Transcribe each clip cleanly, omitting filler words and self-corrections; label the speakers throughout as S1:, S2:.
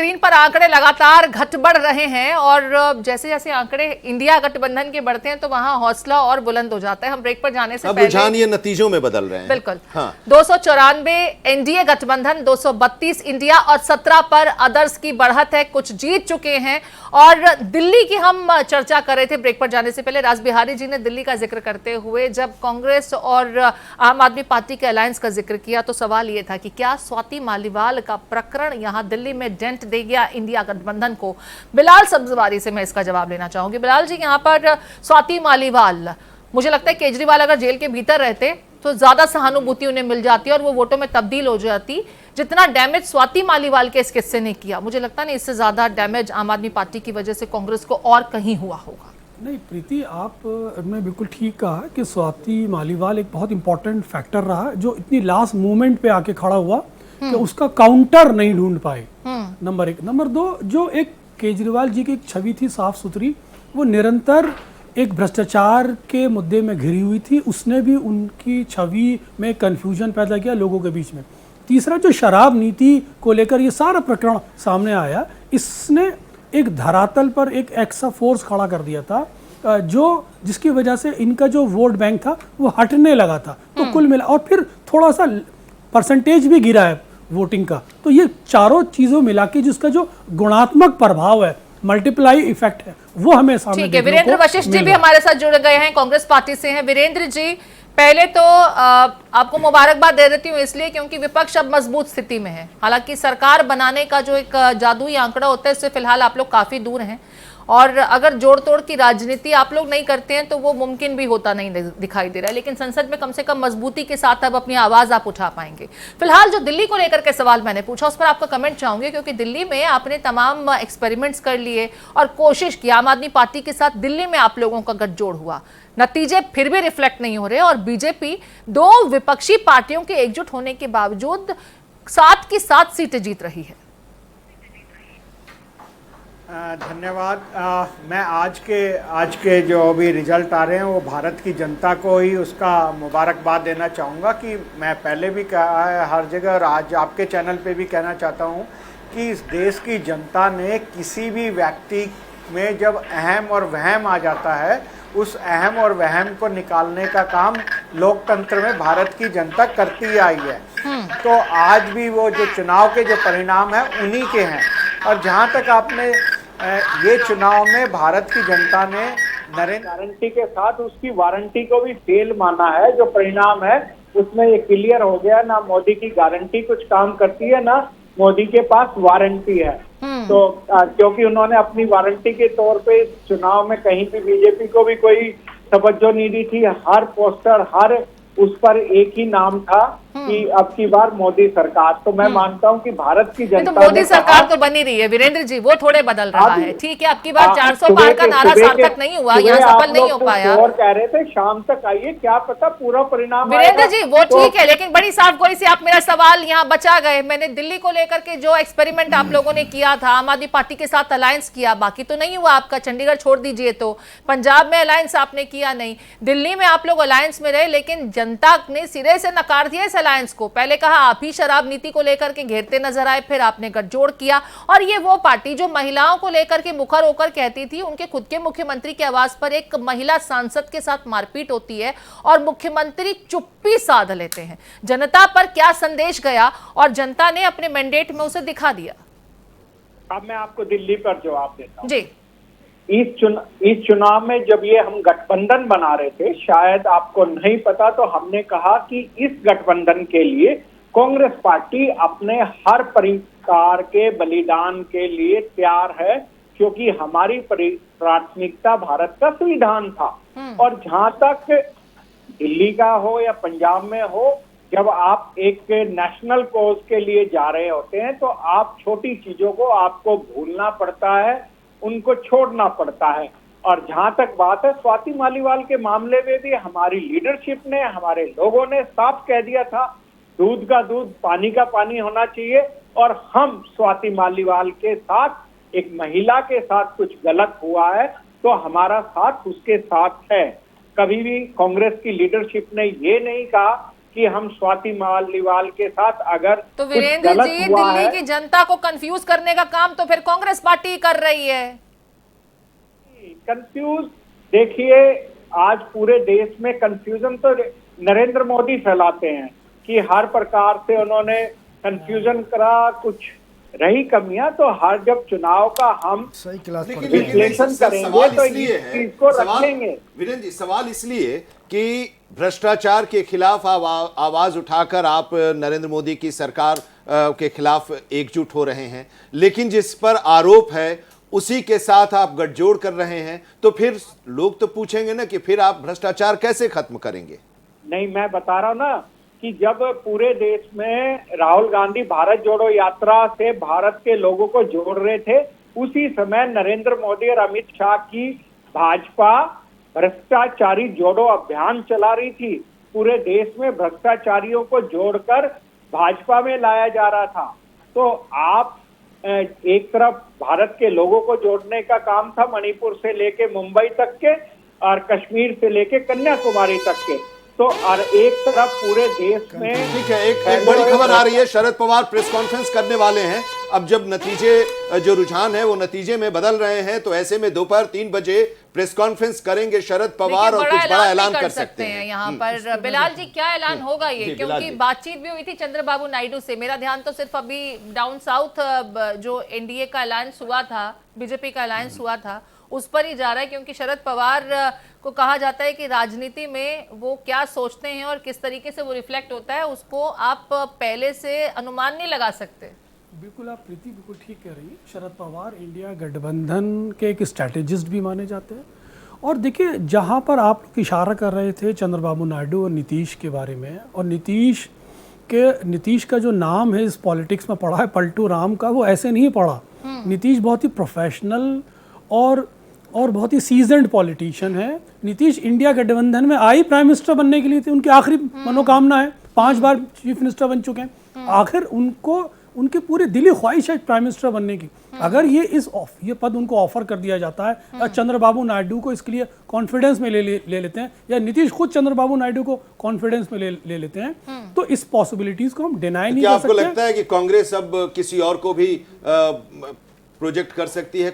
S1: Screen पर आंकड़े लगातार घट बढ़ रहे हैं और जैसे जैसे आंकड़े इंडिया गठबंधन के बढ़ते हैं तो वहां हौसला और बुलंद हो जाता है। हम ब्रेक पर जाने से
S2: अब
S1: पहले
S2: रुझान ये नतीजों में बदल रहे हैं।
S1: बिल्कुल।
S2: हाँ।
S1: 294 एनडीए गठबंधन, 232 इंडिया और 17 पर अदर्स की बढ़त है। कुछ जीत चुके हैं। और दिल्ली की हम चर्चा कर रहे थे ब्रेक पर जाने से पहले। राज बिहारी जी ने दिल्ली का जिक्र करते हुए जब कांग्रेस और आम आदमी पार्टी के अलायंस का जिक्र किया तो सवाल यह था कि क्या स्वाति मालीवाल का प्रकरण यहां दिल्ली में डेंट दे गया इंडिया गठबंधन को। बिलाल सब्जवारी से मैं इसका जवाब लेना चाहूंगी। बिलाल जी, यहां पर स्वाति मालीवाल, मुझे लगता है केजरीवाल अगर जेल के भीतर रहते तो ज्यादा सहानुभूति उन्हें मिल जाती और वो वोटों में तब्दील हो जाती। जितना डैमेज स्वाति मालीवाल के इस किस्से ने किया, मुझे लगता नहीं इससे ज्यादा डैमेज आम आदमी पार्टी की वजह से कांग्रेस को और कहीं हुआ होगा।
S3: नहीं प्रीति, आपने बिल्कुल ठीक कहा कि स्वाति मालीवाल एक बहुत इंपॉर्टेंट फैक्टर रहा जो इतनी लास्ट मोमेंट पे आके खड़ा हुआ कि उसका काउंटर नहीं ढूंढ पाए। नंबर एक। नंबर दो, जो एक केजरीवाल जी की एक छवि थी साफ सुथरी, वो निरंतर एक भ्रष्टाचार के मुद्दे में घिरी हुई थी। उसने भी उनकी छवि में कंफ्यूजन पैदा किया लोगों के बीच में। तीसरा, जो शराब नीति को लेकर ये सारा प्रकरण सामने आया, इसने एक धरातल पर एक एक्स्ट्रा फोर्स खड़ा कर दिया था जिसकी वजह से इनका जो वोट बैंक था वो हटने लगा था। तो कुल मिला, और फिर थोड़ा सा परसेंटेज भी गिरा है वोटिंग का। तो ये चारों चीजों मिला के जिसका जो गुणात्मक प्रभाव है, मल्टीप्लाई इफेक्ट है, वो हमें सामने
S1: ठीक है। वीरेंद्र वशिष्ठ जी भी हमारे साथ जुड़ गए हैं, कांग्रेस पार्टी से हैं। वीरेंद्र जी, पहले तो आपको मुबारकबाद दे देती हूँ इसलिए क्योंकि विपक्ष अब मजबूत स्थिति में है। हालांकि सरकार बनाने का जो एक जादुई आंकड़ा होता है उससे फिलहाल आप लोग काफी दूर हैं और अगर जोड़ तोड़ की राजनीति आप लोग नहीं करते हैं तो वो मुमकिन भी होता नहीं दिखाई दे रहा है। लेकिन संसद में कम से कम मजबूती के साथ अब अपनी आवाज आप उठा पाएंगे। फिलहाल जो दिल्ली को लेकर के सवाल मैंने पूछा उस पर आपका कमेंट चाहूंगी क्योंकि दिल्ली में आपने तमाम एक्सपेरिमेंट्स कर लिए और कोशिश की। आम आदमी पार्टी के साथ दिल्ली में आप लोगों का गठजोड़ हुआ, नतीजे फिर भी रिफ्लेक्ट नहीं हो रहे और बीजेपी दो विपक्षी पार्टियों के एकजुट होने के बावजूद 7 की 7 सीटें जीत रही है।
S4: धन्यवाद। मैं आज के जो अभी रिजल्ट आ रहे हैं वो भारत की जनता को ही उसका मुबारकबाद देना चाहूँगा कि मैं पहले भी कहा है हर जगह और आज आपके चैनल पे भी कहना चाहता हूँ कि इस देश की जनता ने किसी भी व्यक्ति में जब अहम और वहम आ जाता है उस अहम और वहम को निकालने का काम लोकतंत्र में भारत की जनता करती आई है। तो आज भी वो जो चुनाव के जो परिणाम हैं उन्हीं के हैं। और जहाँ तक आपने ये चुनाव में भारत की जनता ने नरेंद्र गारंटी के साथ उसकी वारंटी को भी फेल माना है। जो परिणाम है उसमें ये क्लियर हो गया, ना मोदी की गारंटी कुछ काम करती है ना मोदी के पास वारंटी है। तो क्योंकि उन्होंने अपनी वारंटी के तौर पे चुनाव में कहीं भी बीजेपी को भी कोई तवज्जो नहीं दी थी। हर पोस्टर, हर उस पर एक ही नाम था कि अब की बार मोदी सरकार। तो मैं मानता हूं कि भारत की जनता
S1: तो मोदी सरकार तो बनी रही है वीरेंद्र जी, वो थोड़े बदल रहा है। ठीक है, अब की बार 400 पार का नारा सार्थक नहीं हुआ, यहाँ सफल नहीं हो पाया।
S4: और कह रहे थे शाम तक आइए, क्या पता पूरा परिणाम।
S1: वीरेंद्र जी वो ठीक है, लेकिन बड़ी साफ गोई से आप मेरा सवाल यहाँ बचा गए। मैंने दिल्ली को लेकर के जो एक्सपेरिमेंट आप लोगों ने किया था, आम आदमी पार्टी के साथ अलायंस किया, बाकी तो नहीं हुआ आपका। चंडीगढ़ छोड़ दीजिए तो पंजाब में अलायंस आपने किया नहीं, दिल्ली में आप लोग अलायंस में रहे, लेकिन जनता ने सिरे से नकार दिया इस अलायंस को। पहले कहा आप ही शराब नीति को लेकर के घेरते नजर आए, फिर आपने गठजोड़ किया। और ये वो पार्टी जो महिलाओं को लेकर के मुखर होकर कहती थी, उनके खुद के मुख्यमंत्री की आवाज पर एक महिला सांसद के साथ मारपीट होती है और मुख्यमंत्री चुप्पी साध लेते हैं। जनता पर क्या संदेश गया और जनता ने अपने मैंडेट में उसे दिखा दिया।
S4: अब मैं आपको दिल्ली पर जवाब देता हूं।
S1: जी,
S4: इस चुनाव में जब ये हम गठबंधन बना रहे थे, शायद आपको नहीं पता, तो हमने कहा कि इस गठबंधन के लिए कांग्रेस पार्टी अपने हर प्रकार के बलिदान के लिए तैयार है क्योंकि हमारी प्राथमिकता भारत का संविधान था। और जहां तक दिल्ली का हो या पंजाब में हो, जब आप एक नेशनल कॉज के लिए जा रहे होते हैं तो आप छोटी चीजों को आपको भूलना पड़ता है, उनको छोड़ना पड़ता है। और जहां तक बात है स्वाति मालीवाल के मामले में भी हमारी लीडरशिप ने, हमारे लोगों ने साफ कह दिया था दूध का दूध, पानी का पानी होना चाहिए। और हम स्वाति मालीवाल के साथ, एक महिला के साथ कुछ गलत हुआ है तो हमारा साथ उसके साथ है। कभी भी कांग्रेस की लीडरशिप ने ये नहीं कहा कि हम स्वाति मालीवाल के साथ अगर
S1: तो
S4: कुछ
S1: वीरेंद्र
S4: गलत
S1: जी,
S4: हुआ
S1: दिल्ली
S4: है,
S1: की जनता को कंफ्यूज करने का काम तो फिर कांग्रेस पार्टी कर रही है।
S4: कंफ्यूज, देखिए आज पूरे देश में कंफ्यूजन तो नरेंद्र मोदी फैलाते हैं कि हर प्रकार से उन्होंने कंफ्यूजन करा, कुछ रही कमियां तो हर जब चुनाव का हम
S2: सही क्लास
S5: लेकिन
S4: विश्लेषण
S5: सर,
S4: करेंगे
S5: सवाल
S4: तो
S5: इसलिए
S4: इस
S5: है,
S4: चीज को
S5: सवाल
S4: रखेंगे।
S5: वीरेंद्र जी, सवाल इसलिए कि भ्रष्टाचार के खिलाफ आवाज उठाकर आप नरेंद्र मोदी की सरकार के खिलाफ एकजुट हो रहे हैं, लेकिन जिस पर आरोप है उसी के साथ आप गठजोड़ कर रहे हैं, तो फिर लोग तो पूछेंगे ना कि फिर आप भ्रष्टाचार कैसे खत्म करेंगे।
S4: नहीं, मैं बता रहा हूं ना कि जब पूरे देश में राहुल गांधी भारत जोड़ो यात्रा से भारत के लोगों को जोड़ रहे थे, उसी समय नरेंद्र मोदी और अमित शाह की भाजपा भ्रष्टाचारी जोड़ो अभियान चला रही थी। पूरे देश में भ्रष्टाचारियों को जोड़कर भाजपा में लाया जा रहा था। तो आप एक तरफ भारत के लोगों को जोड़ने का काम था, मणिपुर से लेके मुंबई तक के और कश्मीर से लेके कन्याकुमारी तक के, तो और एक तरफ पूरे देश में
S5: ठीक है, एक बड़ी खबर आ रही है, शरद पवार प्रेस कॉन्फ्रेंस करने वाले हैं। अब जब नतीजे जो रुझान है वो नतीजे में बदल रहे हैं, तो ऐसे में दोपहर 3 बजे प्रेस कॉन्फ्रेंस करेंगे शरद पवार और कुछ बड़ा ऐलान कर सकते हैं
S1: यहाँ पर। बिलाल जी, क्या ऐलान होगा ये?
S5: जी, बिलाल
S1: क्योंकि
S5: जी।
S1: बातचीत भी हुई थी चंद्रबाबू नायडू से। मेरा ध्यान तो सिर्फ अभी डाउन साउथ जो एनडीए का अलायंस हुआ था, बीजेपी का अलायंस हुआ था, उस पर ही जा रहा है, क्योंकि शरद पवार को कहा जाता है कि राजनीति में वो क्या सोचते हैं और किस तरीके से वो रिफ्लेक्ट होता है, उसको आप पहले से अनुमान नहीं लगा सकते।
S3: बिल्कुल, आप प्रीति बिल्कुल ठीक कह रही हैं। शरद पवार इंडिया गठबंधन के एक स्ट्रैटेजिस्ट भी माने जाते हैं। और देखिए, जहाँ पर आप लोग इशारा कर रहे थे चंद्रबाबू नायडू और नीतीश के बारे में, और नीतीश का जो नाम है इस पॉलिटिक्स में पड़ा है पलटू राम का, वो ऐसे नहीं पड़ा। नीतीश बहुत ही प्रोफेशनल और बहुत ही सीजन्ड पॉलिटिशियन है। नीतीश इंडिया गठबंधन में आई प्राइम मिनिस्टर बनने के लिए थे, उनकी आखिरी मनोकामना है, 5 बार चीफ मिनिस्टर बन चुके हैं। आखिर उनकी पूरी दिली ख्वाहिश है प्राइम मिनिस्टर बनने की। अगर ये पद उनको ऑफर कर दिया जाता है, चंद्रबाबू नायडू को इसके लिए कॉन्फिडेंस में ले लेते हैं, या नीतीश खुद चंद्रबाबू नायडू को कॉन्फिडेंस में ले लेते हैं, तो इस पॉसिबिलिटीज को हम डिनाई नहीं कर सकते।
S5: आपको लगता है कि कांग्रेस अब किसी और को भी प्रोजेक्ट कर सकती है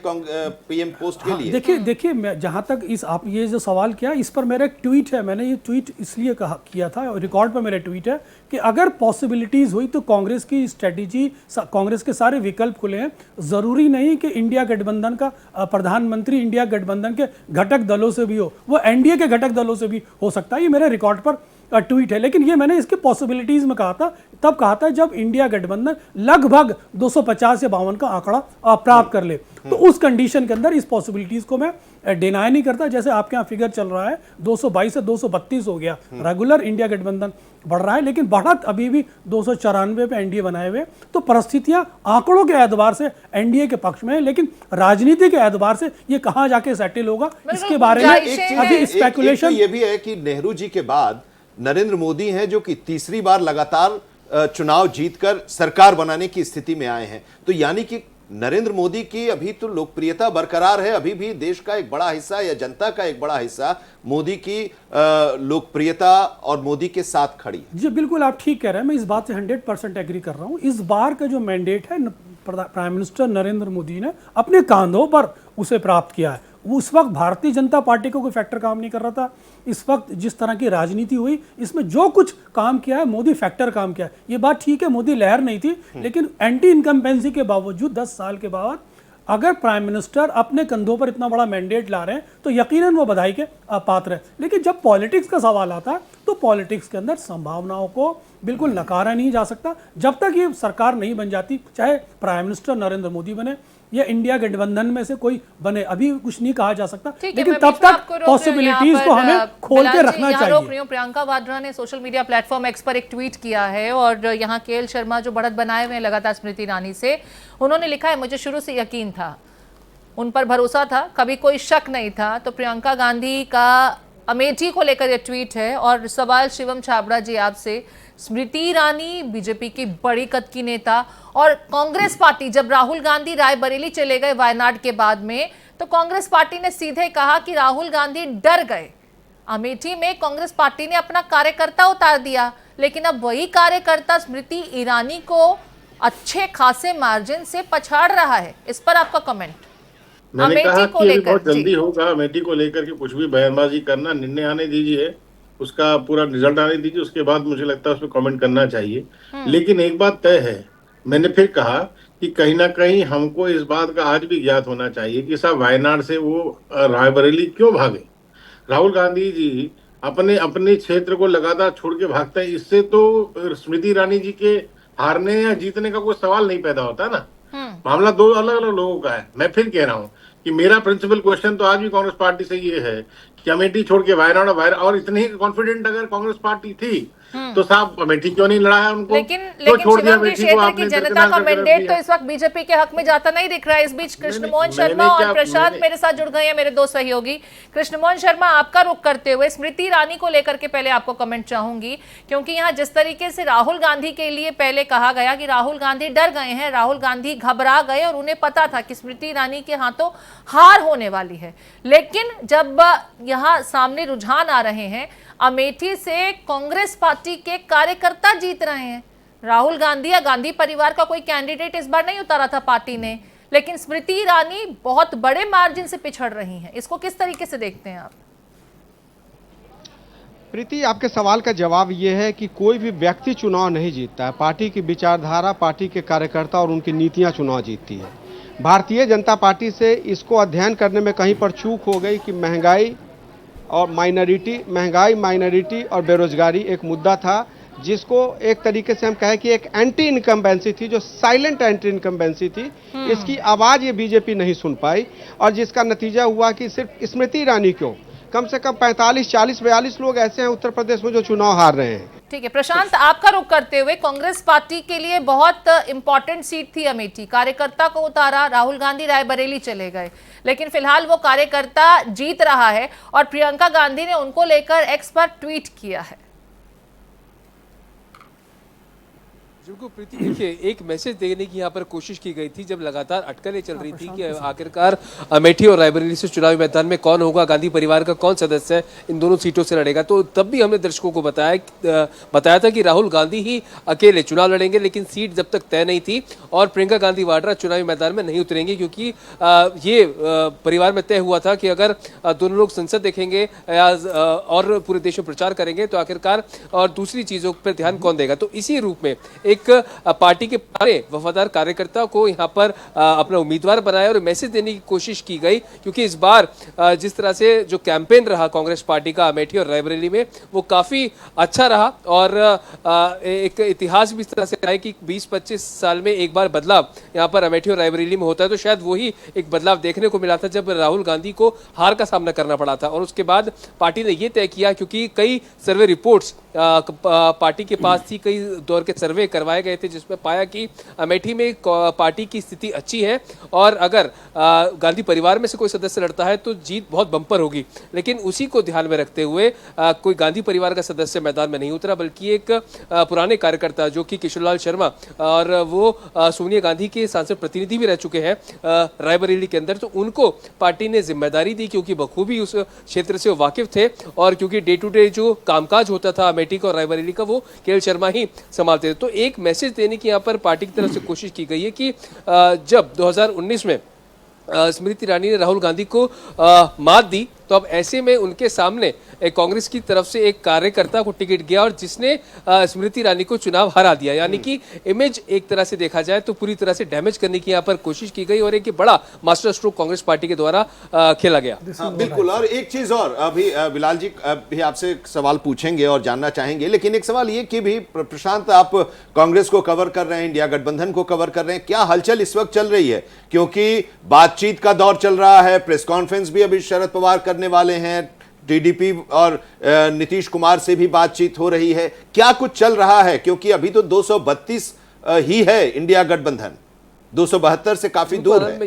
S5: पीएम पोस्ट के लिए?
S3: देखिए मैं जहाँ तक आप ये जो सवाल किया, इस पर मेरा एक ट्वीट है, मैंने ये ट्वीट इसलिए किया था, और रिकॉर्ड पर मेरा ट्वीट है कि अगर पॉसिबिलिटीज़ हुई तो कांग्रेस की स्ट्रेटजी, कांग्रेस के सारे विकल्प खुले हैं। ज़रूरी नहीं कि इंडिया गठबंधन का प्रधानमंत्री इंडिया गठबंधन के घटक दलों से भी हो, वो एनडीए के घटक दलों से भी हो सकता है। ये मेरे रिकॉर्ड पर ट्वीट है, लेकिन ये मैंने इसके पॉसिबिलिटीज़ में कहा था, तब कहा था जब इंडिया गठबंधन लगभग 250 या 52 का आंकड़ा प्राप्त कर ले, तो उस कंडीशन के अंदर इस पॉसिबिलिटीज़ को मैं डिनाई नहीं करता। जैसे आपके यहाँ फिगर चल रहा है 222 से 232 हो गया, रेगुलर इंडिया गठबंधन बढ़ रहा है, लेकिन बढ़त अभी भी 294 पे एनडीए बनाए हुए। तो परिस्थितियां आंकड़ों के एतबार से एनडीए के पक्ष में है, लेकिन राजनीति के एतबार से ये कहाँ जाके सेटल होगा, इसके बारे में अभी स्पेकुलेशन।
S5: ये भी है कि नेहरू जी के बाद नरेंद्र मोदी हैं, जो कि तीसरी बार लगातार चुनाव जीतकर सरकार बनाने की स्थिति में आए हैं। तो यानी कि नरेंद्र मोदी की अभी तो लोकप्रियता बरकरार है, अभी भी देश का एक बड़ा हिस्सा या जनता का एक बड़ा हिस्सा मोदी की लोकप्रियता और मोदी के साथ खड़ी।
S3: जी बिल्कुल, आप ठीक कह रहे हैं, मैं इस बात से 100% एग्री कर रहा हूँ। इस बार का जो मैंडेट है प्राइम मिनिस्टर नरेंद्र मोदी ने अपने कांधों पर उसे प्राप्त किया है। उस वक्त भारतीय जनता पार्टी को कोई फैक्टर काम नहीं कर रहा था। इस वक्त जिस तरह की राजनीति हुई, इसमें जो कुछ काम किया है मोदी फैक्टर काम किया है। ये बात ठीक है, मोदी लहर नहीं थी, लेकिन एंटी इनकम्पेंसी के बावजूद 10 साल के बाद अगर प्राइम मिनिस्टर अपने कंधों पर इतना बड़ा मैंडेट ला रहे हैं तो यकीनन वो बधाई के पात्र है। लेकिन जब पॉलिटिक्स का सवाल आता है तो पॉलिटिक्स के अंदर संभावनाओं को बिल्कुल नकारा नहीं जा सकता। जब तक ये सरकार नहीं बन जाती, चाहे प्राइम मिनिस्टर नरेंद्र मोदी बने या इंडिया गठबंधन में से कोई बने, अभी कुछ नहीं कहा जा सकता, लेकिन तब तक पॉसिबिलिटीज को हमें खोल के रखना चाहिए।
S1: प्रियंका वाड्रा ने सोशल मीडिया प्लेटफॉर्म एक्स पर एक ट्वीट किया है, और यहाँ केएल शर्मा जो बढ़त बनाए हुए हैं लगातार स्मृति ईरानी से, उन्होंने लिखा है, मुझे शुरू से यकीन था, उन पर भरोसा था, कभी कोई शक नहीं था। तो प्रियंका गांधी का अमेठी को लेकर यह ट्वीट है। और सवाल शिवम छाबड़ा जी आपसे, स्मृति ईरानी बीजेपी की बड़ी कद की नेता, और कांग्रेस पार्टी जब राहुल गांधी रायबरेली चले गए वायनाड के बाद में, तो कांग्रेस पार्टी ने सीधे कहा कि राहुल गांधी डर गए। अमेठी में कांग्रेस पार्टी ने अपना कार्यकर्ता उतार दिया, लेकिन अब वही कार्यकर्ता स्मृति ईरानी को अच्छे खासे मार्जिन से पछाड़ रहा है। इस पर आपका कमेंट।
S2: मैंने कहा
S1: अमेठी को
S2: कि अभी
S1: लेकर
S2: बहुत जल्दी
S1: जी।
S2: होगा अमेठी को लेकर के कुछ भी बयानबाजी करना, निर्णय आने दीजिए, उसका पूरा रिजल्ट आने दीजिए, उसके बाद मुझे लगता है उस पर कमेंट करना चाहिए। लेकिन एक बात तय है, मैंने फिर कहा कि कहीं ना कहीं हमको इस बात का आज भी ज्ञात होना चाहिए कि साहब वायनाड से वो रायबरेली क्यों भागे। राहुल गांधी जी अपने अपने क्षेत्र को लगातार छोड़ के भागते हैं, इससे तो स्मृति ईरानी जी के हारने या जीतने का कोई सवाल नहीं पैदा होता ना। मामला दो अलग अलग लोगों का है। मैं फिर कह रहा हूं कि मेरा प्रिंसिपल क्वेश्चन तो आज भी कांग्रेस पार्टी से ये है कि अमेठी छोड़ के वायनाड और इतनी ही कॉन्फिडेंट अगर कांग्रेस पार्टी थी तो साहब अमेठी क्यों नहीं लड़ाया उनको,
S1: लेकिन
S2: क्यों छोड़ दिया
S1: शिवम जी,
S2: अमेठी को
S1: क्षेत्र
S2: आपने
S1: की जनता
S2: दरकिनार
S1: का
S2: करके रख
S1: मैंडेट
S2: दिया।
S1: तो इस वक्त बीजेपी के हक में जाता नहीं दिख रहा है। इस बीच कृष्णमोहन शर्मा और प्रशांत मेरे साथ जुड़ गए हैं, मेरे दो सहयोगी। कृष्णमोहन शर्मा, आपका रुख करते हुए स्मृति ईरानी को लेकर के पहले आपको कमेंट चाहूंगी, क्योंकि यहाँ जिस तरीके से राहुल गांधी के लिए पहले कहा गया कि राहुल गांधी डर गए हैं, राहुल गांधी घबरा गए और उन्हें पता था कि स्मृति ईरानी के हाथों हार होने वाली है, लेकिन जब यहाँ सामने रुझान आ रहे हैं, अमेठी से कांग्रेस पार्टी के कार्यकर्ता जीत रहे हैं। राहुल गांधी या गांधी परिवार का कोई कैंडिडेट इस बार नहीं उतारा था पार्टी ने, लेकिन स्मृति ईरानी बहुत बड़े मार्जिन से पिछड़ रही हैं। इसको किस तरीके से देखते हैं आप?
S6: प्रीति, आपके सवाल का जवाब ये है कि कोई भी व्यक्ति चुनाव नहीं जीतता है, पार्टी की विचारधारा, पार्टी के कार्यकर्ता और उनकी नीतियां चुनाव जीतती है। भारतीय जनता पार्टी से इसको अध्ययन करने में कहीं पर चूक हो गई कि महंगाई, माइनॉरिटी और बेरोजगारी एक मुद्दा था, जिसको एक तरीके से हम कहें कि एक एंटी इनकम्बेंसी थी, जो साइलेंट एंटी इनकम्बेंसी थी। इसकी आवाज़ ये बीजेपी नहीं सुन पाई और जिसका नतीजा हुआ कि सिर्फ स्मृति ईरानी क्यों, कम से कम 45, 40, 42 लोग ऐसे हैं उत्तर प्रदेश में जो चुनाव हार रहे हैं।
S1: ठीक है प्रशांत, आपका रुख करते हुए, कांग्रेस पार्टी के लिए बहुत इंपॉर्टेंट सीट थी अमेठी, कार्यकर्ता को उतारा, राहुल गांधी रायबरेली चले गए, लेकिन फिलहाल वो कार्यकर्ता जीत रहा है और प्रियंका गांधी ने उनको लेकर एक्स पर ट्वीट किया है।
S7: बिल्कुल प्रीति, देखिए एक मैसेज देने की यहाँ पर कोशिश की गई थी जब लगातार अटकलें चल रही थी कि आखिरकार अमेठी और रायबरेली से चुनावी मैदान में कौन होगा, गांधी परिवार का कौन सदस्य है इन दोनों सीटों से लड़ेगा। तो तब भी हमने दर्शकों को बताया था कि राहुल गांधी ही अकेले चुनाव लड़ेंगे, लेकिन सीट जब तक तय नहीं थी और प्रियंका गांधी वाड्रा चुनावी मैदान में नहीं उतरेंगी, क्योंकि ये परिवार में तय हुआ था कि अगर दोनों लोग संसद देखेंगे और पूरे देश में प्रचार करेंगे तो आखिरकार और दूसरी चीजों पर ध्यान कौन देगा। तो इसी रूप में एक पार्टी के सारे वफादार कार्यकर्ता को यहाँ पर अपना उम्मीदवार बनाया और मैसेज देने की कोशिश की गई, क्योंकि इस बार जिस तरह से जो कैंपेन रहा कांग्रेस पार्टी का अमेठी और रायबरेली में वो काफी अच्छा रहा और एक इतिहास भी इस तरह से रहा है कि 20-25 साल में एक बार बदलाव यहाँ पर अमेठी और रायबरेली में होता है। तो शायद वही एक बदलाव देखने को मिला था जब राहुल गांधी को हार का सामना करना पड़ा था और उसके बाद पार्टी ने ये तय किया, क्योंकि कई सर्वे रिपोर्ट्स पार्टी के पास थी, कई दौर के सर्वे करवाए गए थे जिसमें पाया कि अमेठी में पार्टी की स्थिति अच्छी है और अगर गांधी परिवार में से कोई सदस्य लड़ता है तो जीत बहुत बम्पर होगी। लेकिन उसी को ध्यान में रखते हुए कोई गांधी परिवार का सदस्य मैदान में नहीं उतरा, बल्कि एक पुराने कार्यकर्ता जो कि किशोरलाल शर्मा और वो सोनिया गांधी के सांसद प्रतिनिधि भी रह चुके हैं रायबरेली के अंदर, तो उनको पार्टी ने जिम्मेदारी दी, क्योंकि बखूबी उस क्षेत्र से वो वाकिफ थे और क्योंकि डे टू डे जो कामकाज होता था अमेठी का और रायबरेली का वो केएल शर्मा ही संभालते थे। तो एक मैसेज देने की यहाँ पर पार्टी की तरफ से कोशिश की गई है कि जब 2019 में स्मृति ईरानी ने राहुल गांधी को मात दी, तो अब ऐसे में उनके सामने कांग्रेस की तरफ से एक कार्यकर्ता को टिकट गया और जिसने स्मृति ईरानी को चुनाव हरा दिया, यानी कि इमेज एक तरह से देखा जाए तो पूरी तरह से डैमेज करने की यहाँ पर कोशिश की गई और एक बड़ा मास्टर स्ट्रोक कांग्रेस पार्टी के द्वारा खेला गया।
S5: हाँ, बिल्कुल। और एक चीज और, अभी बिलाल जी भी आपसे सवाल पूछेंगे और जानना चाहेंगे, लेकिन एक सवाल ये कि भी प्रशांत, आप कांग्रेस को कवर कर रहे हैं, इंडिया गठबंधन को कवर कर रहे हैं, क्या हलचल इस वक्त चल रही है? क्योंकि बातचीत का दौर चल रहा है, प्रेस कॉन्फ्रेंस भी अभी शरद पवार करने वाले हैं, टीडीपी और नीतीश कुमार से भी बातचीत हो रही है, क्या कुछ चल रहा है? क्योंकि अभी तो 232 ही है इंडिया गठबंधन, 272 से काफी दूर है।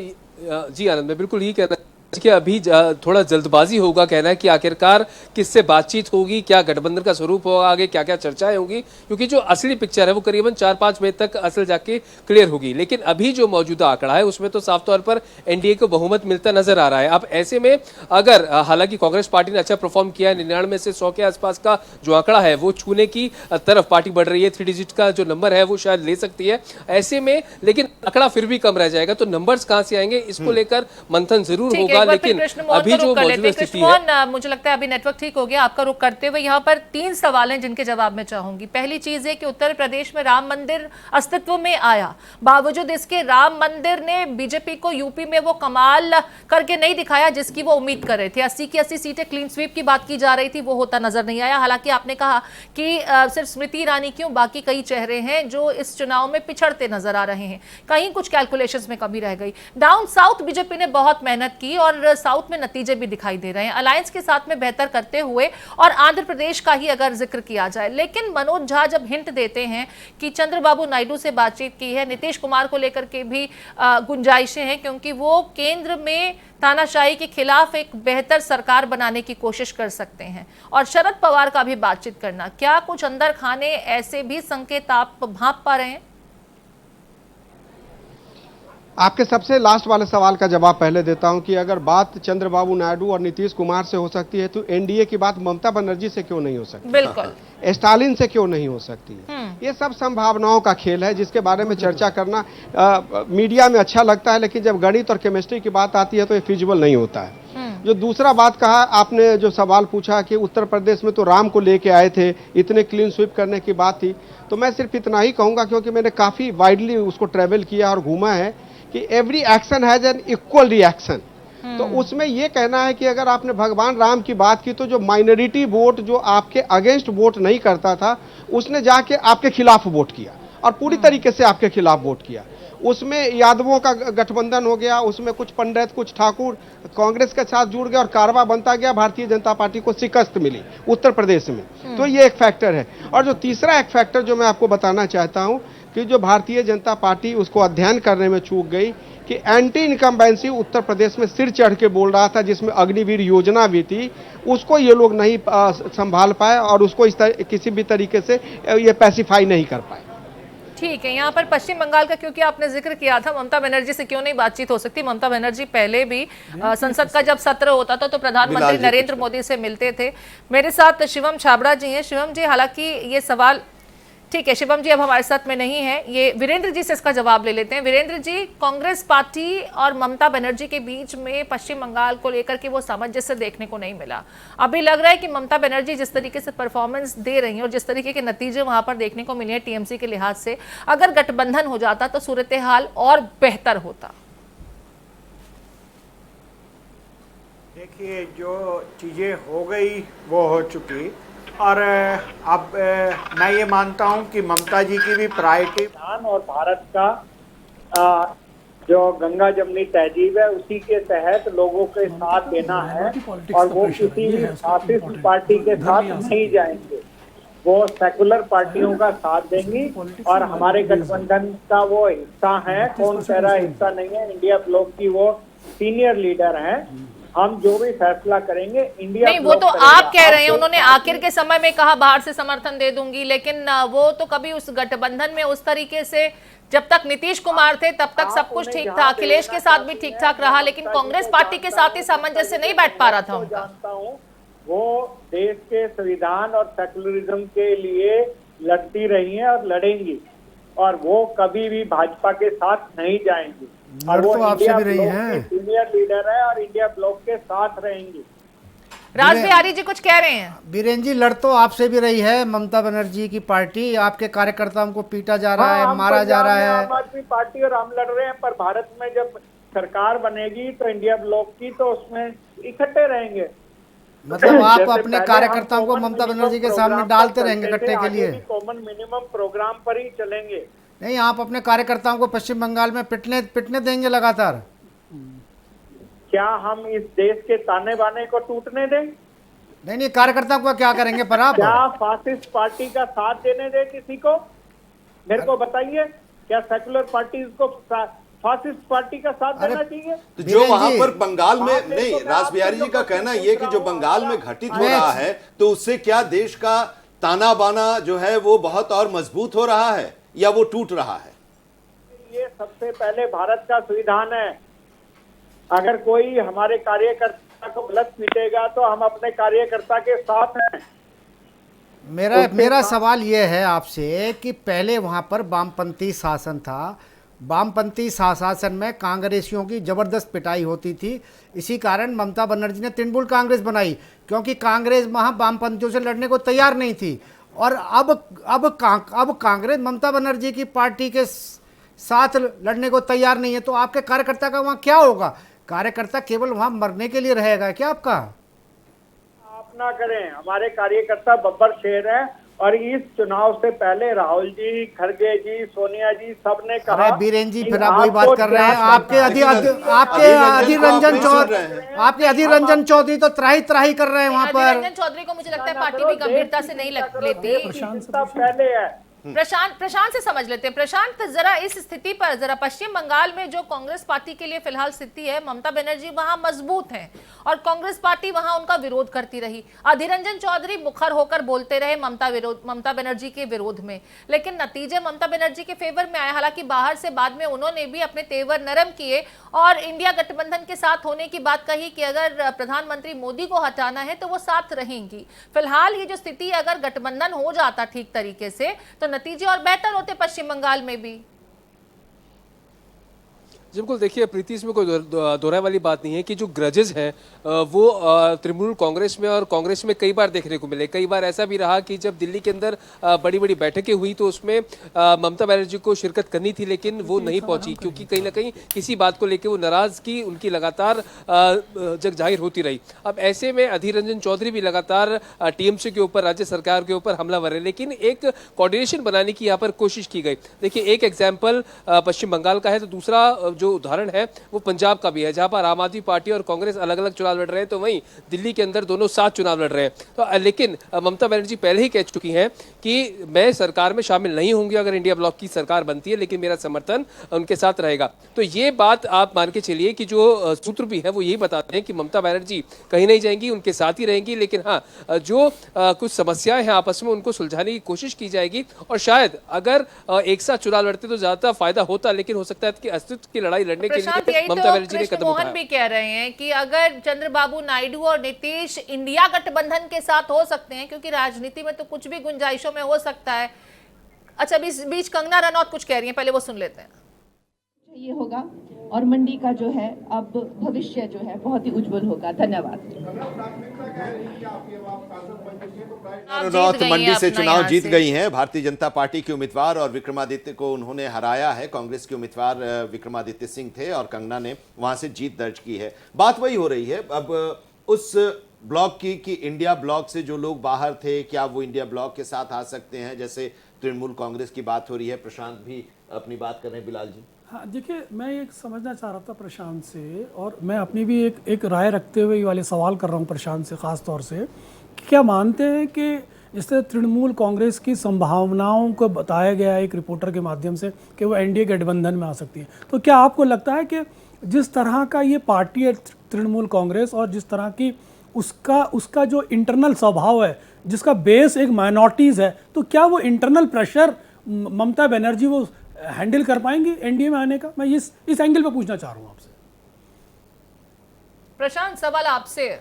S7: जी आनंद, मैं बिल्कुल यही कह रहा कि अभी थोड़ा जल्दबाजी होगा कहना है कि आखिरकार किससे बातचीत होगी, क्या गठबंधन का स्वरूप होगा, आगे क्या क्या चर्चाएं होंगी, क्योंकि जो असली पिक्चर है वो करीबन 4-5 मई तक असल जाके क्लियर होगी। लेकिन अभी जो मौजूदा आंकड़ा है उसमें तो साफ तौर पर एनडीए को बहुमत मिलता नजर आ रहा है। अब ऐसे में अगर हालांकि कांग्रेस पार्टी ने अच्छा परफॉर्म किया है, 99 से 100 के आसपास का जो आंकड़ा है वो छूने की तरफ पार्टी बढ़ रही है, 3 डिजिट का जो नंबर है वो शायद ले सकती है ऐसे में, लेकिन आंकड़ा फिर भी कम रह जाएगा। तो नंबर्स कहां से आएंगे इसको लेकर मंथन जरूर होगा, लेकिन अभी जो मौजूदा स्थिति है,
S1: मुझे लगता है अभी नेटवर्क ठीक हो गया। आपका रुख करते हुए यहाँ पर 3 सवाल हैं जिनके जवाब मैं चाहूंगी। पहली चीज है कि उत्तर प्रदेश में राम मंदिर अस्तित्व में आया, बावजूद इसके राम मंदिर ने बीजेपी को यूपी में वो कमाल करके नहीं दिखाया जिसकी वो उम्मीद कर रहे थे। 80 की 80 सीटें क्लीन स्वीप की बात की जा रही थी, वो होता नजर नहीं आया। हालांकि आपने कहा कि सिर्फ स्मृति ईरानी क्यों, बाकी कई चेहरे हैं जो इस चुनाव में पिछड़ते नजर आ रहे हैं, कहीं कुछ कैलकुलेशंस में कमी रह गई। डाउन साउथ बीजेपी ने बहुत मेहनत की और साउथ में नतीजे भी दिखाई दे रहे हैं अलायंस के साथ में बेहतर करते हुए, और आंध्र प्रदेश का ही अगर जिक्र किया जाए। लेकिन मनोज झा जब हिंट देते हैं कि चंद्रबाबू नायडू से बातचीत की है, नीतीश कुमार को लेकर के भी गुंजाइशें हैं क्योंकि वो केंद्र में तानाशाही के खिलाफ एक बेहतर सरकार बनाने की कोशिश कर सकते हैं, और शरद पवार का भी बातचीत करना, क्या कुछ अंदर खाने ऐसे भी संकेत आप भांप पा रहे हैं?
S6: आपके सबसे लास्ट वाले सवाल का जवाब पहले देता हूं कि अगर बात चंद्रबाबू नायडू और नीतीश कुमार से हो सकती है तो एनडीए की बात ममता बनर्जी से क्यों नहीं हो सकती?
S1: बिल्कुल।
S6: स्टालिन से क्यों नहीं हो सकती? ये सब संभावनाओं का खेल है जिसके बारे में चर्चा करना मीडिया में अच्छा लगता है, लेकिन जब गणित और केमिस्ट्री की बात आती है तो ये फिजिबल नहीं होता है। जो दूसरा बात कहा आपने, जो सवाल पूछा कि उत्तर प्रदेश में तो राम को लेके आए थे, इतने क्लीन स्वीप करने की बात थी, तो मैं सिर्फ इतना ही कहूंगा क्योंकि मैंने काफी वाइडली उसको ट्रेवल किया और घूमा है कि every action has an equal reaction. तो उसमें यह कहना है कि अगर आपने भगवान राम की बात की तो जो माइनॉरिटी वोट जो आपके अगेंस्ट वोट नहीं करता था उसने जाके आपके खिलाफ वोट किया और पूरी तरीके से आपके खिलाफ वोट किया। उसमें यादवों का गठबंधन हो गया, उसमें कुछ पंडित कुछ ठाकुर कांग्रेस के साथ जुड़ गए और कारवा बनता गया, भारतीय जनता पार्टी को शिकस्त मिली उत्तर प्रदेश में। तो ये एक फैक्टर है। और जो तीसरा एक फैक्टर जो मैं आपको बताना चाहता हूं कि जो भारतीय जनता पार्टी उसको अध्ययन करने में चूक गई कि एंटी इनकम्बेंसी उत्तर प्रदेश में सिर चढ़ के बोल रहा था, जिसमें अग्निवीर योजना भी थी, उसको ये लोग नहीं संभाल पाए और उसको किसी भी तरीके से ये पैसिफाई नहीं कर पाए।
S1: ठीक है, यहाँ पर पश्चिम बंगाल का क्योंकि आपने जिक्र किया था, ममता बनर्जी से क्यों नहीं बातचीत हो सकती? ममता बनर्जी पहले भी संसद का जब सत्र होता था तो प्रधानमंत्री नरेंद्र मोदी से मिलते थे। मेरे साथ शिवम छाबड़ा जी हैं। शिवम जी, हालांकि ये सवाल ठीक है, शिवम जी अब हमारे साथ में नहीं है, ये वीरेंद्र जी से इसका जवाब ले लेते हैं। वीरेंद्र जी, कांग्रेस पार्टी और ममता बनर्जी के बीच में पश्चिम बंगाल को लेकर के वो सामंजस्य देखने को नहीं मिला। अभी लग रहा है कि ममता बनर्जी जिस तरीके से परफॉर्मेंस दे रही हैं और जिस तरीके के नतीजे वहां पर देखने को मिले हैं टीएमसी के लिहाज से, अगर गठबंधन हो जाता तो सूरत हाल और बेहतर होता।
S4: देखिए, जो चीज़ें हो गई वो हो चुकी, और अब मैं ये मानता हूं कि ममता जी की भी प्रायोरिटी और भारत का जो गंगा जमनी तहजीब है उसी के तहत लोगों के साथ देना है, और वो किसी भी फासिस्ट पार्टी के साथ नहीं जाएंगे, वो सेकुलर पार्टियों का साथ देंगी और हमारे गठबंधन का वो हिस्सा है। कौन कह रहा हिस्सा नहीं है, इंडिया ब्लॉक की वो सीनियर लीडर हैं। हम जो भी फैसला करेंगे इंडिया
S1: नहीं, वो तो आप कह रहे हैं, उन्होंने आखिर के समय में कहा बाहर से समर्थन दे दूंगी, लेकिन वो तो कभी उस गठबंधन में उस तरीके से, जब तक नीतीश कुमार थे तब तक सब कुछ ठीक था, अखिलेश के साथ भी ठीक ठाक रहा, लेकिन कांग्रेस पार्टी के साथ ही सामंजस्य नहीं बैठ पा रहा था उनका।
S4: जानता हूँ वो देश के संविधान और सेकुलरिज्म के लिए लड़ती रही हैं और लड़ेंगी, और वो कभी भी भाजपा के साथ नहीं जाएंगी, और वो
S8: तो आपसे भी रही हैं,
S4: सीनियर लीडर है और इंडिया ब्लॉक के साथ रहेंगी।
S1: राज बिहारी जी कुछ कह रहे हैं।
S8: बीरेन जी, लड़ तो आपसे भी रही है ममता बनर्जी की पार्टी, आपके कार्यकर्ताओं को पीटा जा रहा है, मारा जा रहा है।
S4: आम आदमी पार्टी और हम लड़ रहे हैं, पर भारत में जब सरकार बनेगी तो इंडिया ब्लॉक की, तो उसमें इकट्ठे रहेंगे।
S8: मतलब आप अपने कार्यकर्ताओं को ममता बनर्जी के सामने डालते रहेंगे इकट्ठे के लिए?
S4: कॉमन मिनिमम प्रोग्राम पर ही चलेंगे।
S8: नहीं, आप अपने कार्यकर्ताओं को पश्चिम बंगाल में पिटने देंगे लगातार?
S4: क्या हम इस देश के ताने बाने को टूटने दें?
S8: नहीं, कार्यकर्ताओं को क्या करेंगे पर आप?
S4: क्या फासिस्ट पार्टी का साथ देने दे किसी को? मेरे को बताइए, क्या सेकुलर पार्टीज को फासिस्ट पार्टी का साथ देना चाहिए।
S5: तो जो
S8: वीरेन
S5: वहां
S8: जी,
S5: पर बंगाल में
S4: आपने
S5: नहीं,
S4: तो
S5: रास बिहारी जी का कहना ये कि जो बंगाल में घटित हो रहा है तो उससे क्या देश का ताना बाना जो है वो बहुत और मजबूत हो रहा है या वो टूट रहा है?
S4: ये सबसे पहले भारत का संविधान है। अगर कोई हमारे कार्यकर्ता को गलत पीटेगा तो हम अपने कार्यकर्ता के साथ हैं।
S8: मेरा सवाल ये है आपसे कि पहले वहाँ पर वामपंथी शासन था, वामपंथी शासन में कांग्रेसियों की जबरदस्त पिटाई होती थी। इसी कारण ममता बनर्जी ने तृणमूल कांग्रेस बनाई, क्योंकि कांग्रेस वहाँ वामपंथियों से लड़ने को तैयार नहीं थी। और अब कांग्रेस ममता बनर्जी की पार्टी के साथ लड़ने को तैयार नहीं है, तो आपके कार्यकर्ता का वहाँ क्या होगा? कार्यकर्ता केवल वहाँ मरने के लिए रहेगा क्या आपका?
S4: आप ना करें, हमारे कार्यकर्ता बब्बर शेर हैं। और इस चुनाव से पहले राहुल जी, खड़गे जी, सोनिया जी सबने कहा।
S8: अरे बीरेन जी,
S4: कि
S8: फिर आप वही बात कर रहे हैं। आपके अधीर रंजन चौधरी तो त्राही त्राही कर रहे हैं वहाँ
S1: अधीर
S8: पर।
S1: रंजन चौधरी को मुझे लगता है पार्टी भी गंभीरता से नहीं लेती।
S4: पहले है।
S1: प्रशांत से समझ लेते हैं। प्रशांत, जरा इस स्थिति पर, जरा पश्चिम बंगाल में जो कांग्रेस पार्टी के लिए फिलहाल स्थिति है, ममता बनर्जी वहां मजबूत हैं और कांग्रेस पार्टी वहां उनका विरोध करती रही। अधीर रंजन चौधरी मुखर होकर बोलते रहे ममता बनर्जी के विरोध में, लेकिन नतीजे ममता बनर्जी के फेवर में आए। हालांकि बाहर से बाद में उन्होंने भी अपने तेवर नरम किए और इंडिया गठबंधन के साथ होने की बात कही कि अगर प्रधानमंत्री मोदी को हटाना है तो वो साथ रहेंगी। फिलहाल ये जो स्थिति, अगर गठबंधन हो जाता ठीक तरीके से तो नतीजे और बेहतर होते पश्चिम बंगाल में भी।
S7: बिल्कुल, देखिए प्रीति, इसमें कोई दोहराए वाली बात नहीं है कि जो ग्रजेस हैं वो तृणमूल कांग्रेस में और कांग्रेस में कई बार देखने को मिले। कई बार ऐसा भी रहा कि जब दिल्ली के अंदर बड़ी बड़ी बैठकें हुई तो उसमें ममता बनर्जी को शिरकत करनी थी, लेकिन वो नहीं पहुंची, क्योंकि कहीं ना कहीं किसी बात को लेकर वो नाराजगी उनकी लगातार जग जाहिर होती रही। अब ऐसे में अधीर रंजन चौधरी भी लगातार टीएमसी के ऊपर, राज्य सरकार के ऊपर हमलावर है, लेकिन एक कोऑर्डिनेशन बनाने की यहाँ पर कोशिश की गई। देखिए, एक एग्जाम्पल पश्चिम बंगाल का है, तो दूसरा जो उदाहरण है वो पंजाब का भी है, जहां पर आम आदमी पार्टी और कांग्रेस अलग अलग चुनाव लड़ रहे हैं, तो वहीं दिल्ली के अंदर दोनों साथ चुनाव लड़ रहे हैं। तो लेकिन ममता बनर्जी पहले ही कह चुकी हैं कि मैं सरकार में शामिल नहीं होंगी अगर इंडिया ब्लॉक की सरकार बनती है, लेकिन मेरा समर्थन उनके साथ रहेगा। तो ये बात आप मान के चलिए कि जो सूत्र भी है वो यही बताते हैं कि ममता बनर्जी कहीं नहीं जाएंगी, उनके साथ ही रहेंगी, लेकिन हाँ, जो कुछ समस्याएं हैं आपस में उनको सुलझाने की कोशिश की जाएगी। और शायद अगर एक साथ चुनाव लड़ते तो ज्यादा फायदा होता, लेकिन हो सकता है कि अस्तित्व की लड़ाई लड़ने के लिए ममता बनर्जी ने कदम
S1: मोहन भी कह रहे हैं कि अगर चंद्रबाबू नायडू और नीतीश इंडिया गठबंधन के साथ हो सकते हैं, क्योंकि राजनीति में तो कुछ भी गुंजाइशों में हो सकता है। अच्छा, इस बीच कंगना रनौत कुछ कह रही हैं, पहले वो सुन लेते हैं।
S9: ये होगा और मंडी का जो है अब भविष्य जो है बहुत ही उज्जवल होगा। धन्यवाद।
S5: रनौत मंडी से चुनाव जीत गई हैं, भारतीय जनता पार्टी के उम्मीदवार, और विक्रमादित्य को उन्होंने हराया है। कांग्रेस के उम्मीदवार विक्रमादित्य सिंह थे और कंगना ने वहां से जीत दर्ज की है। बात वही हो रही है अब उस ब्लॉक की कि इंडिया ब्लॉक से जो लोग बाहर थे, क्या वो इंडिया ब्लॉक के साथ आ सकते हैं? जैसे तृणमूल कांग्रेस की बात हो रही है, प्रशांत भी अपनी बात कर रहे हैं। बिलाल जी,
S3: हाँ देखिए, मैं एक समझना चाह रहा था प्रशांत से, और मैं अपनी भी एक राय रखते हुए ये वाले सवाल कर रहा हूँ प्रशांत से ख़ास तौर से, कि क्या मानते हैं कि जिस तरह तृणमूल कांग्रेस की संभावनाओं को बताया गया एक रिपोर्टर के माध्यम से कि वो एनडीए गठबंधन में आ सकती है, तो क्या आपको लगता है कि जिस तरह का ये पार्टी है तृणमूल कांग्रेस और जिस तरह की उसका जो इंटरनल स्वभाव है, जिसका बेस एक माइनॉरिटीज़ है, तो क्या वो इंटरनल प्रेशर ममता बनर्जी वो हैंडल कर पाएंगी एनडीए में आने का? मैं इस एंगल पे पूछना चाह रहा हूँ आपसे।
S1: प्रशांत, सवाल आपसे।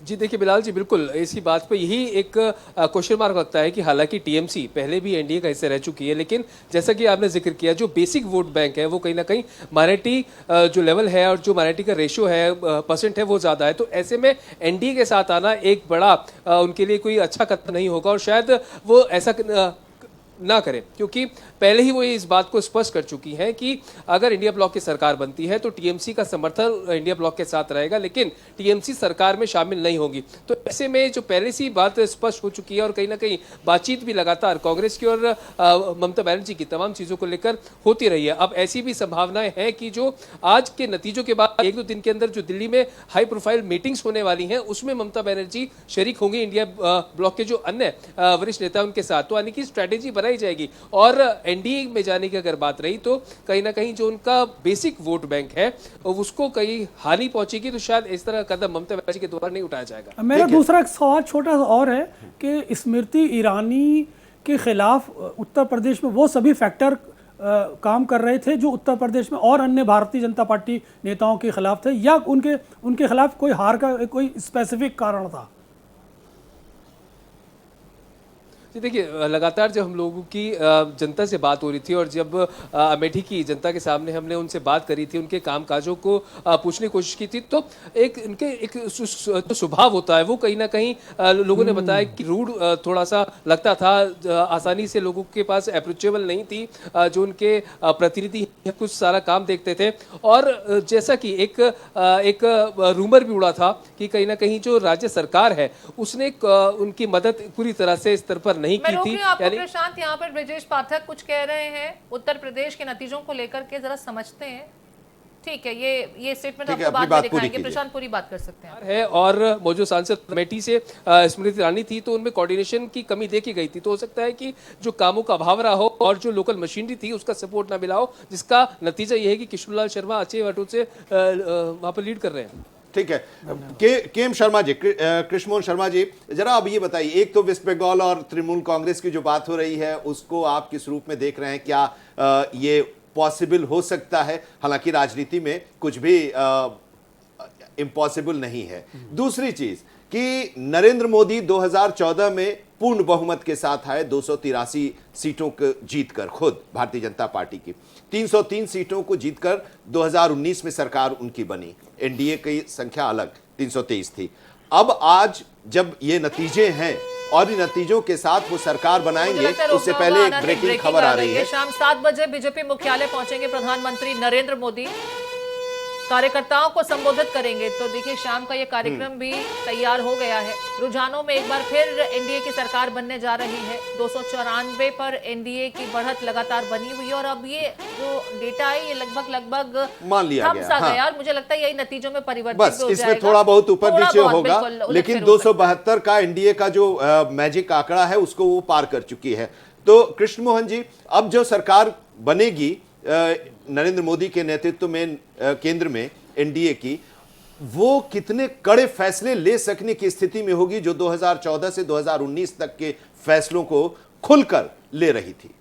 S7: जी देखिए बिलाल जी, बिल्कुल इसी बात पे यही एक क्वेश्चन मार्क लगता है कि हालांकि टीएमसी पहले भी एनडीए का हिस्सा रह चुकी है, लेकिन जैसा कि आपने जिक्र किया, जो बेसिक वोट बैंक है वो कहीं ना कहीं माइनॉरिटी जो लेवल है और जो माइनॉरिटी का रेशियो है, परसेंट है, वो ज़्यादा है। तो ऐसे में एनडीए के साथ आना एक बड़ा उनके लिए कोई अच्छा कदम नहीं होगा, और शायद वो ऐसा ना करें, क्योंकि पहले ही वो इस बात को स्पष्ट कर चुकी हैं कि अगर इंडिया ब्लॉक की सरकार बनती है तो टीएमसी का समर्थन इंडिया ब्लॉक के साथ रहेगा, लेकिन टीएमसी सरकार में शामिल नहीं होगी। तो ऐसे में जो पहले से बात स्पष्ट हो चुकी है और कहीं ना कहीं बातचीत भी लगातार कांग्रेस की और ममता बनर्जी की तमाम चीज़ों को लेकर होती रही है। अब ऐसी भी संभावनाएं हैं कि जो आज के नतीजों के बाद 1-2 दिन के अंदर जो दिल्ली में हाई प्रोफाइल मीटिंग्स होने वाली हैं, उसमें ममता बनर्जी शरीक होंगी इंडिया ब्लॉक के जो अन्य वरिष्ठ नेता उनके साथ। तो यानी कि स्ट्रैटेजी बनाई बनाई जाएगी। और एनडीए में जाने की अगर बात रही तो कहीं ना कहीं जो उनका बेसिक वोट बैंक है उसको कहीं हानि पहुंचेगी, तो शायद इस तरह का कदम ममता बनर्जी के द्वारा नहीं उठाया जाएगा।
S3: मेरा दूसरा सवाल छोटा सा और है कि स्मृति ईरानी के खिलाफ उत्तर प्रदेश में वो सभी फैक्टर काम कर रहे थे जो उत्तर प्रदेश में और अन्य भारतीय जनता पार्टी नेताओं के खिलाफ थे, या उनके खिलाफ कोई हार का कोई स्पेसिफिक कारण था?
S7: जी देखिए, लगातार जब हम लोगों की जनता से बात हो रही थी और जब अमेठी की जनता के सामने हमने उनसे बात करी थी, उनके कामकाजों को पूछने की कोशिश की थी, तो उनके एक जो स्वभाव होता है वो कहीं ना कहीं लोगों ने बताया कि रूड थोड़ा सा लगता था, आसानी से लोगों के पास अप्रोचेबल नहीं थी, जो उनके प्रतिनिधि कुछ सारा काम देखते थे। और जैसा कि एक रूमर भी उड़ा था कि कहीं ना कहीं जो राज्य सरकार है उसने उनकी मदद पूरी तरह से इस स्तर पर नहीं
S1: मैं
S7: की
S1: रोक
S7: थी।
S1: रही हूं आपको प्रशांत, यहाँ पर ब्रजेश पाठक कुछ कह रहे हैं उत्तर प्रदेश के नतीजों को लेकर के, जरा समझते हैं। ठीक है, ये स्टेटमेंट आपको बाद में दिखाएंगे, प्रशांत पूरी बात कर सकते हैं
S7: है। और मौजूद सांसद अमेठी से स्मृति ईरानी थी, तो उनमें कोऑर्डिनेशन की कमी देखी गई थी। तो हो सकता है कि जो कामों का अभाव रहा हो और जो लोकल मशीनरी थी उसका सपोर्ट ना मिला हो, जिसका नतीजा ये है कि कृष्णलाल शर्मा अच्छे वोटों से वहां पर लीड कर रहे हैं।
S5: ठीक है, केएम शर्मा जी, कृष्णमोहन शर्मा जी, जरा अब ये बताइए, एक तो वेस्ट बंगाल और तृणमूल कांग्रेस की जो बात हो रही है उसको आप किस रूप में देख रहे हैं? क्या ये पॉसिबल हो सकता है? हालांकि राजनीति में कुछ भी इम्पॉसिबल नहीं है। दूसरी चीज कि नरेंद्र मोदी 2014 में पूर्ण बहुमत के साथ आए, 283 सीटों को जीतकर, खुद भारतीय जनता पार्टी की 303 सीटों को जीतकर 2019 में सरकार उनकी बनी। एनडीए की संख्या अलग 323 थी। अब आज जब ये नतीजे हैं और इन नतीजों के साथ वो सरकार बनाएंगे, उससे पहले एक ब्रेकिंग खबर आ रही है।
S1: शाम 7 बजे बीजेपी मुख्यालय पहुंचेंगे प्रधानमंत्री नरेंद्र मोदी, कार्यकर्ताओं को संबोधित करेंगे। तो देखिए, शाम का ये कार्यक्रम भी तैयार हो गया है। रुझानों में एक बार फिर एनडीए की सरकार बनने जा रही है। 294 पर एनडीए की बढ़त लगातार बनी हुई है और अब ये जो डेटा है ये लगभग
S5: मान लिया
S1: गया। और मुझे लगता है यही नतीजों में परिवर्तित
S5: बस इसमें थोड़ा बहुत ऊपर नीचे होगा, लेकिन 272 का एनडीए का जो मैजिक आंकड़ा है उसको वो पार कर चुकी है। तो कृष्णमोहन जी, अब जो सरकार बनेगी नरेंद्र मोदी के नेतृत्व में केंद्र में एनडीए की, वो कितने कड़े फैसले ले सकने की स्थिति में होगी जो 2014 से 2019 तक के फैसलों को खुलकर ले रही थी?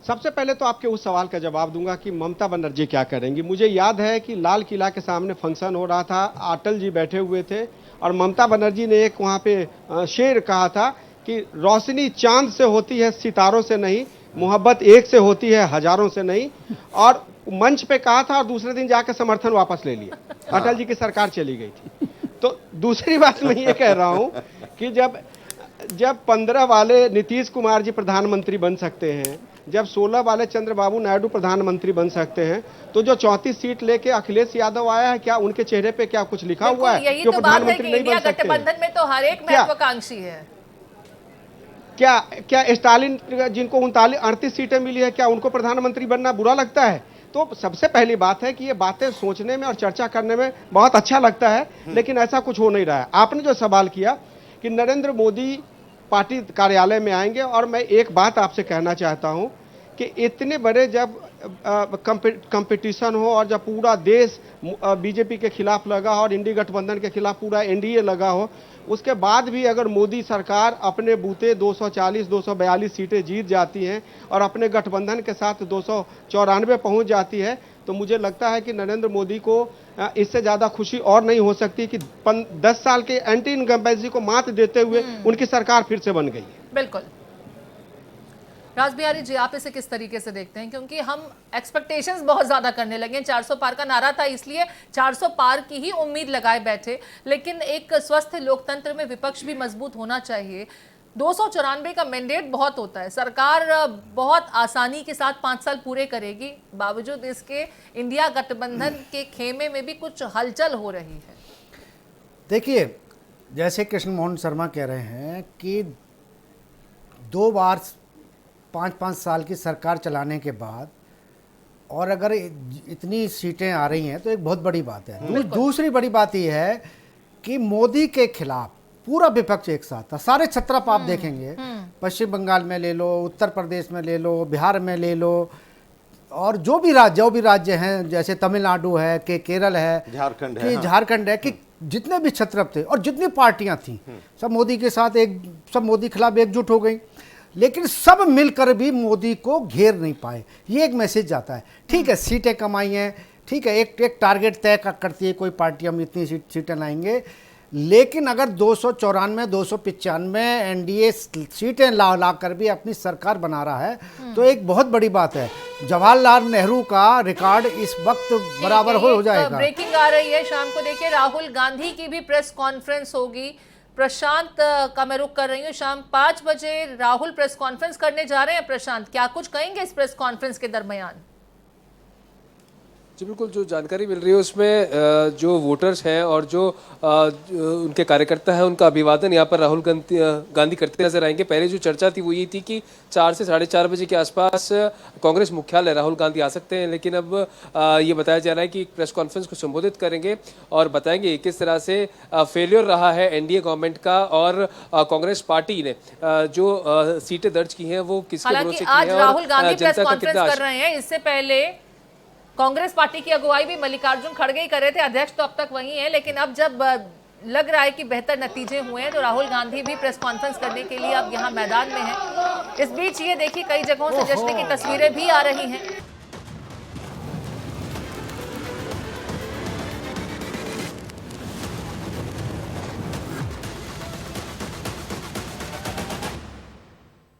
S6: सबसे पहले तो आपके उस सवाल का जवाब दूंगा कि ममता बनर्जी क्या करेंगी। मुझे याद है कि लाल किला के सामने फंक्शन हो रहा था, अटल जी बैठे हुए थे और ममता बनर्जी ने एक वहां पे शेर कहा था कि रोशनी चांद से होती है सितारों से नहीं, मोहब्बत एक से होती है हजारों से नहीं, और मंच पे कहा था और दूसरे दिन जाकर समर्थन वापस ले लिया। अटल जी की सरकार चली गई थी। तो दूसरी बात मैं ये कह रहा हूं कि जब 15 वाले नीतीश कुमार जी प्रधानमंत्री बन सकते हैं, जब 16 वाले चंद्रबाबू नायडू प्रधानमंत्री बन सकते हैं, तो जो 34 सीट लेके अखिलेश यादव आया है, क्या उनके चेहरे पे क्या कुछ लिखा हुआ है जो प्रधानमंत्री नहीं बन सकते?
S1: गठबंधन में तो हर एक महत्वाकांक्षी है।
S6: क्या स्टालिन जिनको 38 सीटें मिली है, क्या उनको प्रधानमंत्री बनना बुरा लगता है? तो सबसे पहली बात है कि ये बातें सोचने में और चर्चा करने में बहुत अच्छा लगता है, लेकिन ऐसा कुछ हो नहीं रहा है। आपने जो सवाल किया कि नरेंद्र मोदी पार्टी कार्यालय में आएंगे, और मैं एक बात आपसे कहना चाहता हूं कि इतने बड़े जब कंपटीशन हो और जब पूरा देश बीजेपी के खिलाफ लगा हो और इंडी गठबंधन के खिलाफ पूरा एनडीए लगा हो, उसके बाद भी अगर मोदी सरकार अपने बूते 240-242 सीटें जीत जाती हैं और अपने गठबंधन के साथ 294 पहुंच जाती है, तो मुझे लगता है कि नरेंद्र मोदी को इससे ज़्यादा खुशी और नहीं हो सकती कि 10 साल के एंटी इनकम्बेंसी को मात देते हुए उनकी सरकार फिर से बन गई है।
S1: बिल्कुल। राज बिहारी जी, आप इसे किस तरीके से देखते हैं? क्योंकि हम एक्सपेक्टेशंस बहुत ज्यादा करने लगे। 400 पार का नारा था, इसलिए 400 पार की ही उम्मीद लगाए बैठे, लेकिन एक स्वस्थ लोकतंत्र में विपक्ष भी मजबूत होना चाहिए। 294 का मैंडेट बहुत होता है, सरकार बहुत आसानी के साथ 5 साल पूरे करेगी, बावजूद इसके इंडिया गठबंधन के खेमे में भी कुछ हलचल हो रही है।
S8: देखिए, जैसे कृष्णमोहन शर्मा कह रहे हैं कि 2 बार 5-5 साल की सरकार चलाने के बाद और अगर इतनी सीटें आ रही हैं तो एक बहुत बड़ी बात है। दूसरी बड़ी बात यह है कि मोदी के खिलाफ पूरा विपक्ष एक साथ था। सारे छत्रप आप देखेंगे पश्चिम बंगाल में ले लो, उत्तर प्रदेश में ले लो, बिहार में ले लो, और जो भी राज्य हैं, जैसे तमिलनाडु है, कि केरल है, झारखंड है, कि जितने भी छत्रप थे और जितनी पार्टियां थी, सब मोदी के साथ सब मोदी के खिलाफ एकजुट हो गई, लेकिन सब मिलकर भी मोदी को घेर नहीं पाए। ये एक मैसेज जाता है। ठीक है, सीटें कमाई हैं, ठीक है, एक टारगेट तय करती है कोई पार्टी, हम इतनी सीटें लाएंगे, लेकिन अगर 294 295 एनडीए सीटें ला कर भी अपनी सरकार बना रहा है तो एक बहुत बड़ी बात है। जवाहरलाल नेहरू का रिकॉर्ड इस वक्त बराबर हो जाएगा।
S1: ब्रेकिंग आ रही है शाम को, देखिए राहुल गांधी की भी प्रेस कॉन्फ्रेंस होगी। प्रशांत का मैं रुख कर रही हूँ, शाम 5 बजे राहुल प्रेस कॉन्फ्रेंस करने जा रहे हैं। प्रशांत, क्या कुछ कहेंगे इस प्रेस कॉन्फ्रेंस के दरमियान?
S7: जी बिल्कुल, जो जानकारी मिल रही है उसमें जो वोटर्स हैं और जो उनके कार्यकर्ता हैं उनका अभिवादन यहाँ पर राहुल गांधी करते नजर आएंगे। पहले जो चर्चा थी वो ये थी कि 4 से 4:30 बजे के आसपास कांग्रेस मुख्यालय राहुल गांधी आ सकते हैं, लेकिन अब ये बताया जा रहा है कि प्रेस कॉन्फ्रेंस को संबोधित करेंगे और बताएंगे किस तरह से फेलियर रहा है एनडीए गवर्नमेंट का और कांग्रेस पार्टी ने जो सीटें दर्ज की हैं वो किसके भरोसे की
S1: आज
S7: हैं
S1: राहुल
S7: और
S1: गांधी प्रेस
S7: जनता का
S1: कॉन्फ्रेंस
S7: कितना।
S1: कर रहे हैं, इससे पहले कांग्रेस पार्टी की अगुवाई भी मल्लिकार्जुन खड़गे ही कर रहे थे। अध्यक्ष तो अब तक वही है, लेकिन अब जब लग रहा है कि बेहतर नतीजे हुए हैं तो राहुल गांधी भी प्रेस कॉन्फ्रेंस करने के लिए अब यहाँ मैदान में हैं। इस बीच ये देखिए कई जगहों से जश्न की तस्वीरें भी आ रही हैं।